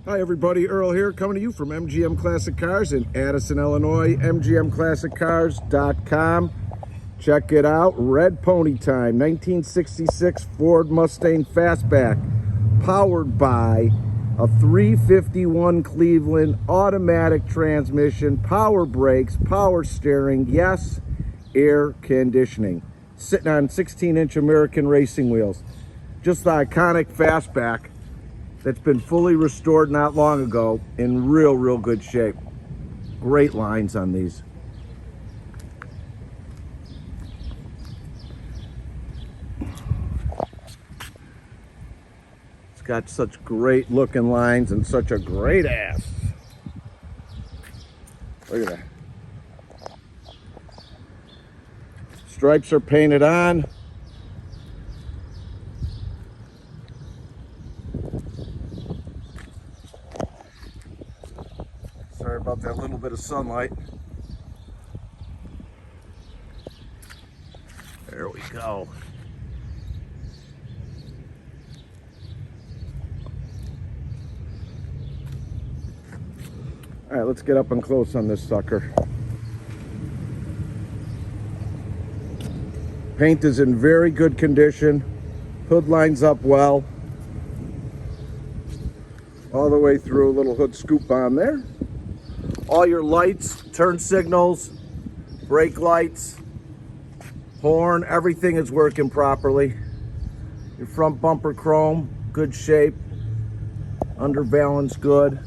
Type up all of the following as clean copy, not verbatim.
Hi everybody, Earl here, coming to you from MGM Classic Cars in Addison, Illinois, mgmclassiccars.com. Check it out, red pony time, 1966 Ford Mustang Fastback, powered by a 351 Cleveland automatic transmission, power brakes, power steering, yes, air conditioning. Sitting on 16-inch American racing wheels. Just the iconic Fastback that's been fully restored not long ago in real good shape. Great lines on these. It's got such great looking lines and such a great ass. Look at that. Stripes are painted on. Sorry about that little bit of sunlight. There we go. All right, let's get up and close on this sucker. Paint is in very good condition. Hood lines up well. All the way through, a little hood scoop on there. All your lights, turn signals, brake lights, horn, everything is working properly. Your front bumper chrome, good shape. Underbalance good.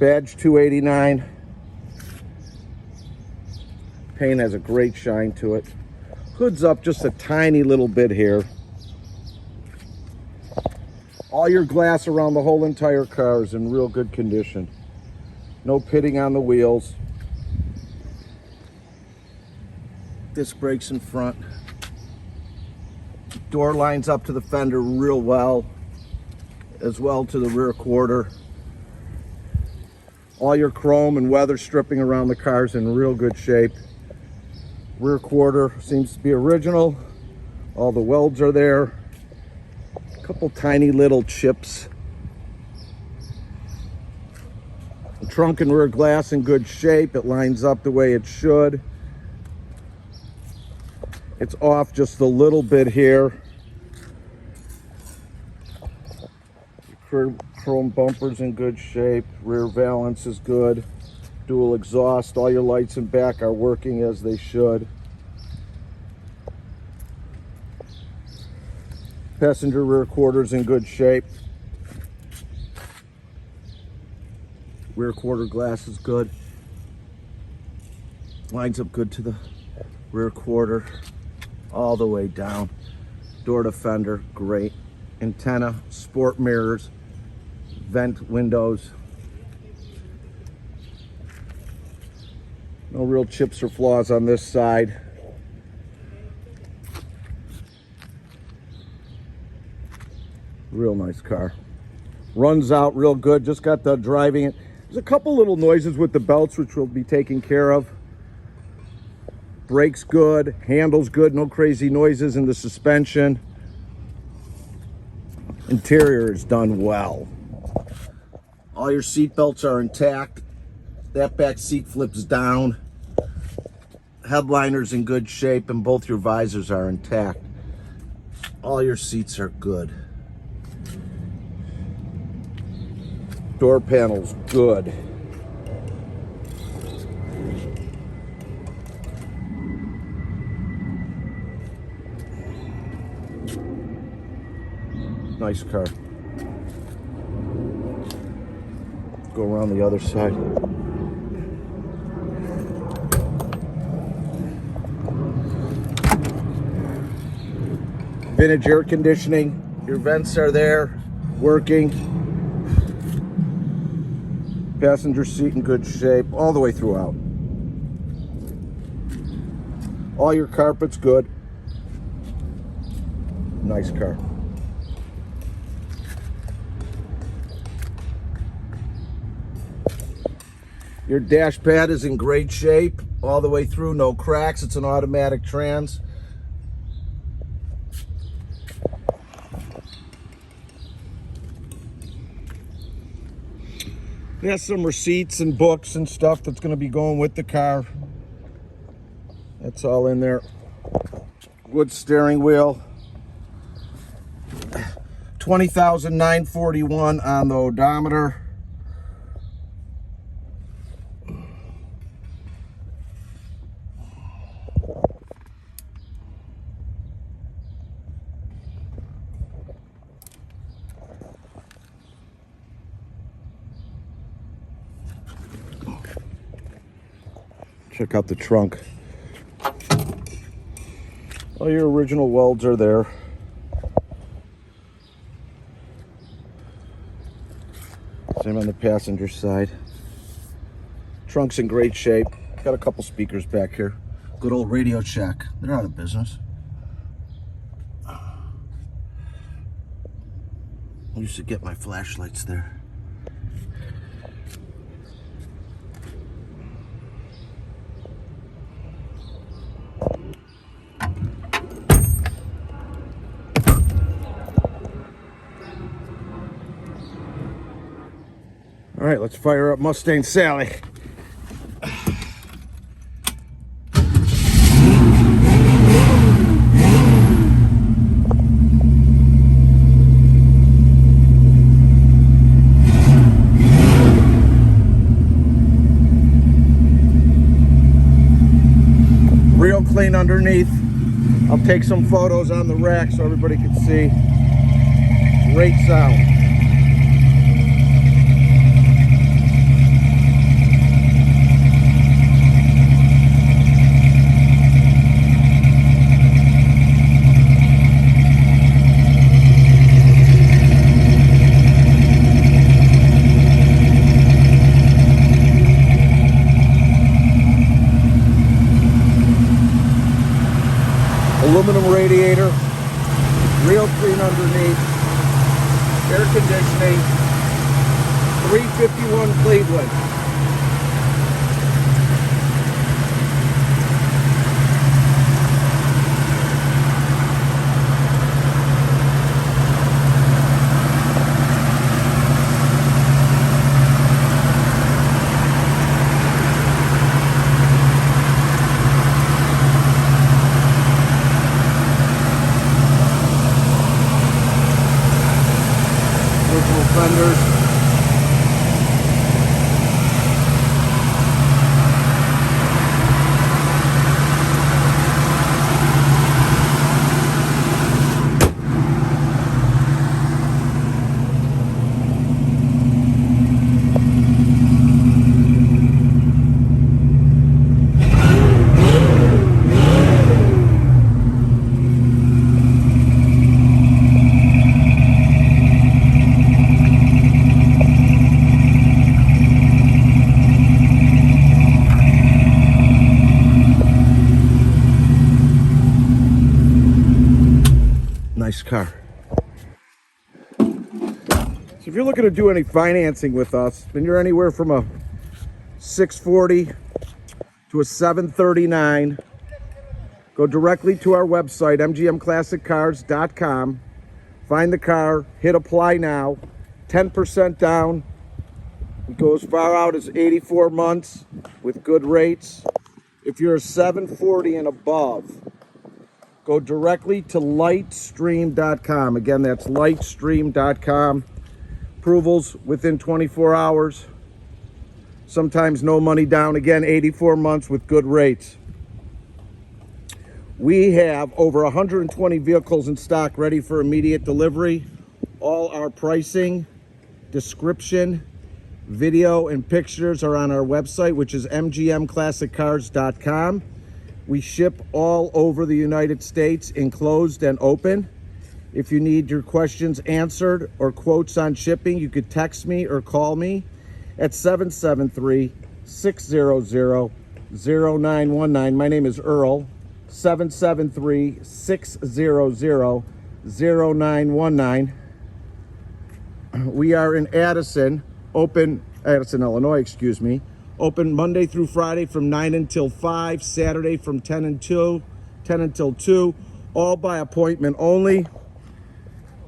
Badge 289. Paint has a great shine to it. Hood's up just a tiny little bit here. All your glass around the whole entire car is in real good condition. No pitting on the wheels. Disc brakes in front. Door lines up to the fender real well, as well to the rear quarter. All your chrome and weather stripping around the car is in real good shape. Rear quarter seems to be original. All the welds are there. Couple tiny little chips. The trunk and rear glass in good shape. It lines up the way it should. It's off just a little bit here. Chrome bumpers in good shape. Rear valance is good. Dual exhaust. All your lights in back are working as they should. Passenger rear quarters in good shape. Rear quarter glass is good. Lines up good to the rear quarter all the way down. Door to fender, great. Antenna, sport mirrors, vent windows. No real chips or flaws on this side. Real nice car. Runs out real good. Just got done driving it. There's a couple little noises with the belts which will be taken care of. Brakes good. Handles good. No crazy noises in the suspension. Interior is done well. All your seat belts are intact. That back seat flips down. Headliner's in good shape and both your visors are intact. All your seats are good. Door panel's good. Nice car. Go around the other side. Vintage air conditioning. Your vents are there, working. Passenger seat in good shape all the way throughout. All your carpet's good. Nice car. Your dash pad is in great shape all the way through, no cracks. It's an automatic trans. It has some receipts and books and stuff that's going to be going with the car. That's all in there. Wood steering wheel. 20,941 on the odometer. Check out the trunk. All your original welds are there. Same on the passenger side. Trunk's in great shape. Got a couple speakers back here. Good old Radio Shack. They're out of business. I used to get my flashlights there. All right, let's fire up Mustang Sally. Real clean underneath. I'll take some photos on the rack so everybody can see. Great sound. Aluminum radiator, real clean underneath, air conditioning, 351 Cleveland. Fenders. Nice car. So if you're looking to do any financing with us, and you're anywhere from a 640 to a 739, go directly to our website, mgmclassiccars.com. Find the car, hit apply now, 10% down. It goes far out as 84 months with good rates. If you're a 740 and above, go directly to lightstream.com. Again, that's lightstream.com. Approvals within 24 hours. Sometimes no money down. Again, 84 months with good rates. We have over 120 vehicles in stock ready for immediate delivery. All our pricing, description, video, and pictures are on our website, which is mgmclassiccars.com. We ship all over the United States, enclosed and open. If you need your questions answered or quotes on shipping, you could text me or call me at 773-600-0919. My name is Earl. 773-600-0919. We are in Addison, Illinois, excuse me. Open Monday through Friday from 9 until 5, Saturday from 10 until 2, all by appointment only.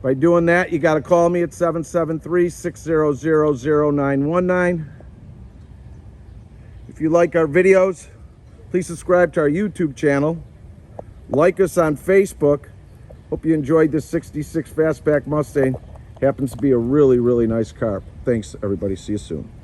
By doing that, you got to call me at 773-600-0919. If you like our videos, please subscribe to our YouTube channel. Like us on Facebook. Hope you enjoyed this 66 Fastback Mustang. Happens to be a really, really nice car. Thanks, everybody. See you soon.